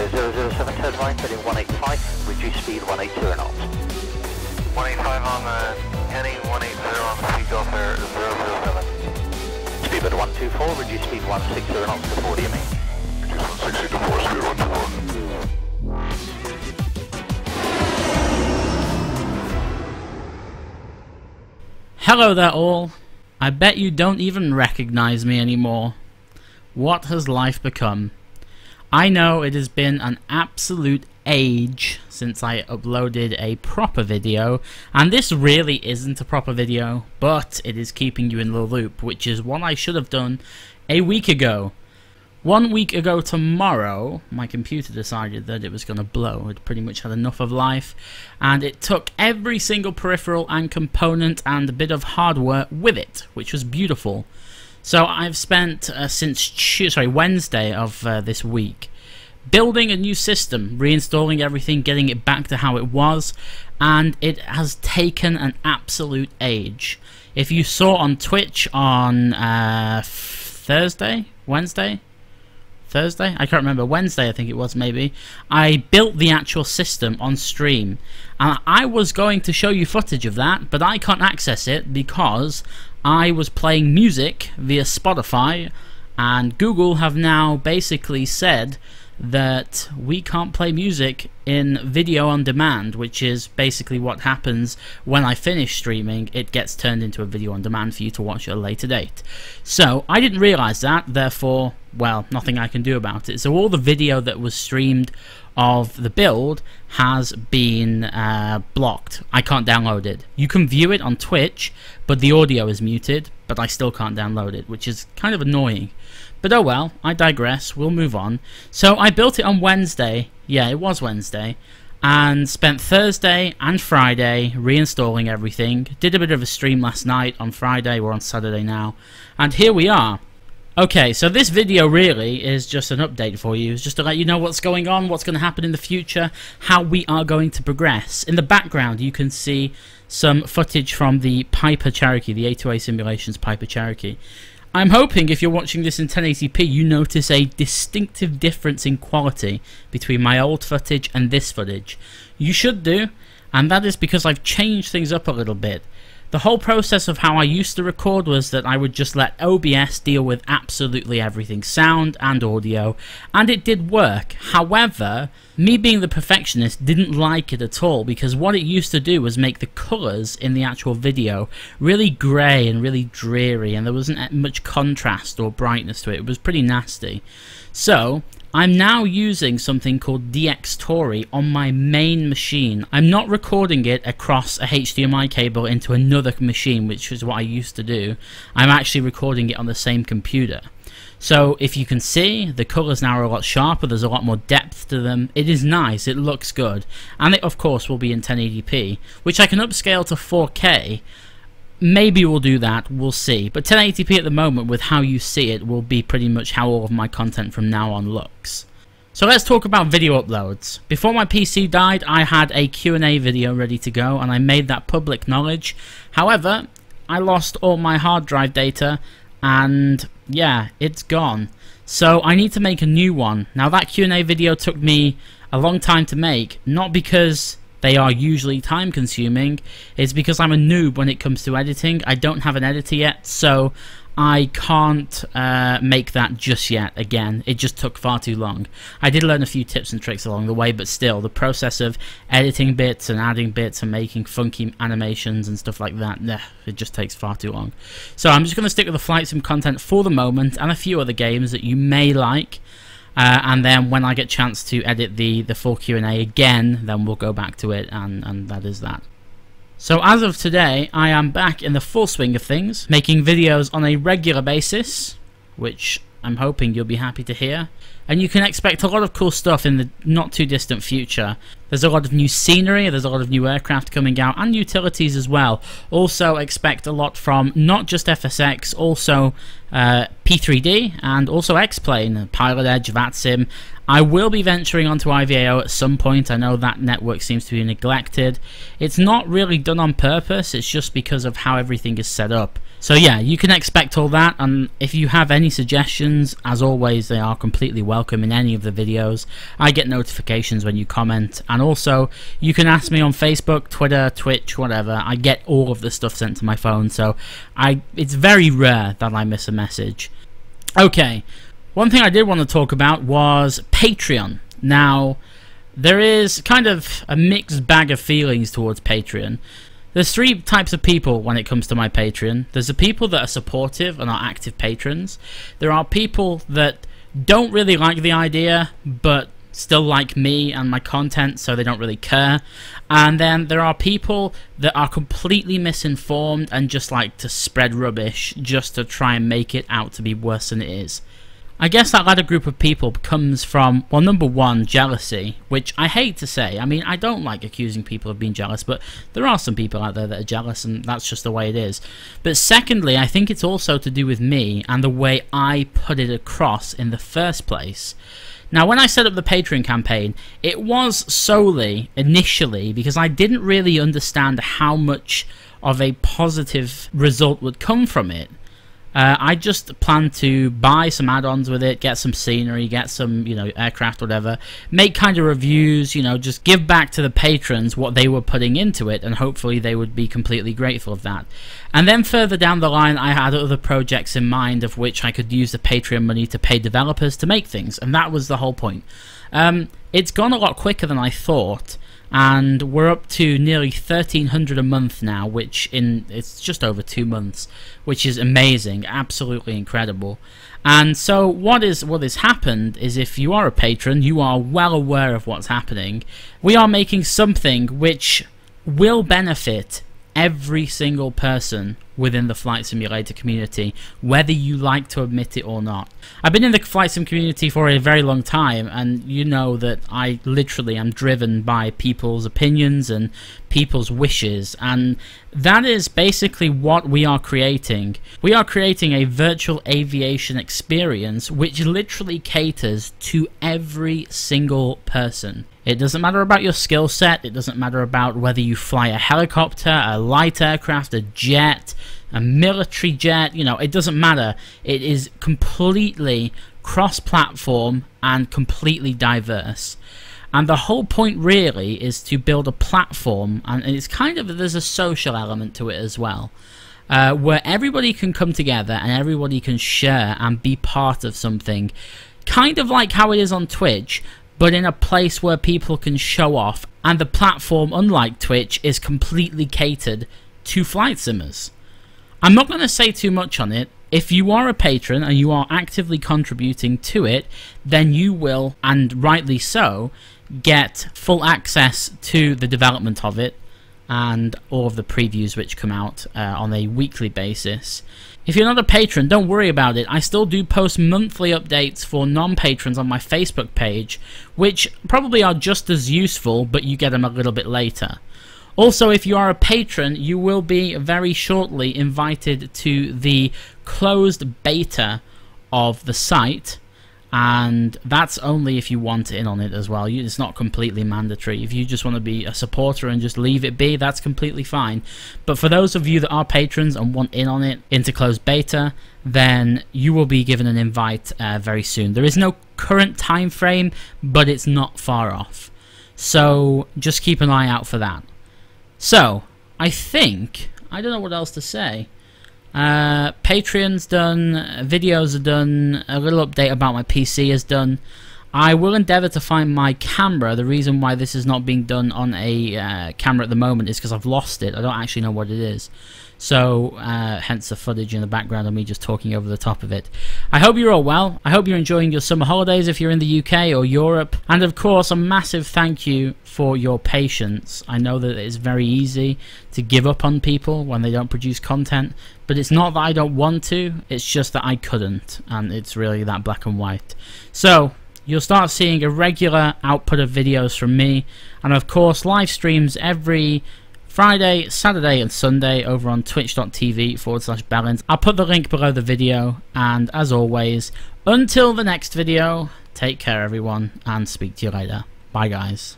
007, turn right, heading 185, reduce speed 180 knots. 185 on the heading, 180 on the speed Gulf Air 007. Speedbird 124, reduce speed 160 knots to 40 me. Reduce 160 to 4, speed 124. Hello there all. I bet you don't even recognize me anymore. What has life become? I know it has been an absolute age since I uploaded a proper video, and this really isn't a proper video, but it is keeping you in the loop, which is what I should have done a week ago. 1 week ago tomorrow, my computer decided that it was going to blow. It pretty much had enough of life, and it took every single peripheral and component and a bit of hardware with it, which was beautiful. So I've spent since Wednesday of this week building a new system, reinstalling everything, getting it back to how it was, and it has taken an absolute age. If you saw on Twitch on Thursday? I can't remember. Wednesday I think it was, maybe. I built the actual system on stream, and I was going to show you footage of that, but I can't access it because I was playing music via Spotify, and Google have now basically said that we can't play music in video on demand, which is basically what happens when I finish streaming. It gets turned into a video on demand for you to watch at a later date. So I didn't realize that, therefore, well, nothing I can do about it. So all the video that was streamed of the build has been blocked. I can't download it. You can view it on Twitch, but the audio is muted, but I still can't download it, which is kind of annoying. But oh well, I digress, we'll move on. So I built it on Wednesday, yeah, it was Wednesday, and spent Thursday and Friday reinstalling everything. Did a bit of a stream last night on Friday, we're on Saturday now, and here we are. Okay, so this video really is just an update for you. It's just to let you know what's going on, what's going to happen in the future, how we are going to progress. In the background you can see some footage from the Piper Cherokee, the A2A Simulations Piper Cherokee. I'm hoping if you're watching this in 1080p you notice a distinctive difference in quality between my old footage and this footage. You should do, and that is because I've changed things up a little bit. The whole process of how I used to record was that I would just let OBS deal with absolutely everything, sound and audio, and it did work. However, me being the perfectionist didn't like it at all, because what it used to do was make the colours in the actual video really grey and really dreary, and there wasn't much contrast or brightness to it. It was pretty nasty. So I'm now using something called DxTory on my main machine. I'm not recording it across a HDMI cable into another machine, which is what I used to do. I'm actually recording it on the same computer. So if you can see, the colours now are a lot sharper, there's a lot more depth to them. It is nice, it looks good. And it of course will be in 1080p, which I can upscale to 4K. Maybe we'll do that, we'll see. But 1080p at the moment, with how you see it, will be pretty much how all of my content from now on looks. So let's talk about video uploads. Before my PC died, I had a Q&A video ready to go, and I made that public knowledge. However, I lost all my hard drive data, and yeah, it's gone. So I need to make a new one. Now that Q&A video took me a long time to make, not because they are usually time consuming, it's because I'm a noob when it comes to editing. I don't have an editor yet, so I can't make that just yet. Again, it just took far too long. I did learn a few tips and tricks along the way, but still, the process of editing bits and adding bits and making funky animations and stuff like that, it just takes far too long. So I'm just going to stick with the Flight Sim content for the moment, and a few other games that you may like. And then when I get a chance to edit the full Q&A again, then we'll go back to it, and that is that. So as of today, I am back in the full swing of things, making videos on a regular basis, which I'm hoping you'll be happy to hear. And you can expect a lot of cool stuff in the not too distant future. There's a lot of new scenery, there's a lot of new aircraft coming out, and utilities as well. Also expect a lot from not just FSX, also P3D, and also X-Plane, Pilot Edge, VATSIM. I will be venturing onto IVAO at some point. I know that network seems to be neglected. It's not really done on purpose, it's just because of how everything is set up. So yeah, you can expect all that, and if you have any suggestions, as always, they are completely welcome in any of the videos. I get notifications when you comment, and also you can ask me on Facebook, Twitter, Twitch, whatever. I get all of the stuff sent to my phone, so it's very rare that I miss a message. Okay, one thing I did want to talk about was Patreon. Now, there is kind of a mixed bag of feelings towards Patreon. There's three types of people when it comes to my Patreon. There's the people that are supportive and are active patrons. There are people that don't really like the idea, but still like me and my content, so they don't really care. And then there are people that are completely misinformed and just like to spread rubbish just to try and make it out to be worse than it is. I guess that latter group of people comes from, well, number one, jealousy, which I hate to say. I mean, I don't like accusing people of being jealous, but there are some people out there that are jealous, and that's just the way it is. But secondly, I think it's also to do with me and the way I put it across in the first place. Now, when I set up the Patreon campaign, it was solely, initially, because I didn't really understand how much of a positive result would come from it. I just planned to buy some add-ons with it, get some scenery, get some, aircraft, whatever, make kind of reviews, just give back to the patrons what they were putting into it, and hopefully they would be completely grateful of that. And then further down the line, I had other projects in mind of which I could use the Patreon money to pay developers to make things, and that was the whole point. It's gone a lot quicker than I thought, and we're up to nearly 1,300 a month now, which it's just over 2 months, which is amazing, absolutely incredible. And so what has happened is, if you are a patron, you are well aware of what's happening. We are making something which will benefit every single person within the Flight Simulator community, whether you like to admit it or not. I've been in the Flight Sim community for a very long time, and you know that I literally am driven by people's opinions and people's wishes, and that is basically what we are creating. We are creating a virtual aviation experience which literally caters to every single person. It doesn't matter about your skill set, it doesn't matter about whether you fly a helicopter, a light aircraft, a jet, a military jet, it doesn't matter. It is completely cross-platform and completely diverse. And the whole point really is to build a platform, and it's there's a social element to it as well, where everybody can come together and everybody can share and be part of something, kind of like how it is on Twitch, but in a place where people can show off, and the platform, unlike Twitch, is completely catered to flight simmers. I'm not going to say too much on it. If you are a patron and you are actively contributing to it, then you will, and rightly so, get full access to the development of it and all of the previews which come out on a weekly basis. If you're not a patron, don't worry about it. I still do post monthly updates for non-patrons on my Facebook page, which probably are just as useful, but you get them a little bit later. Also, if you are a patron, you will be very shortly invited to the closed beta of the site, and that's only if you want in on it as well. It's not completely mandatory. If you just want to be a supporter and just leave it be, that's completely fine. But for those of you that are patrons and want in on it, into closed beta, then you will be given an invite very soon. There is no current time frame, but it's not far off. So just keep an eye out for that. So, I don't know what else to say. Patreon's done, videos are done, a little update about my PC is done. I will endeavour to find my camera. The reason why this is not being done on a camera at the moment is because I've lost it. I don't actually know what it is. So, hence the footage in the background of me just talking over the top of it. I hope you're all well. I hope you're enjoying your summer holidays if you're in the UK or Europe. And of course, a massive thank you for your patience. I know that it's very easy to give up on people when they don't produce content. But it's not that I don't want to, it's just that I couldn't. And it's really that black and white. So, you'll start seeing a regular output of videos from me, and of course live streams every Friday, Saturday and Sunday over on twitch.tv/Bellend. I'll put the link below the video, and as always, until the next video, take care everyone, and speak to you later. Bye guys.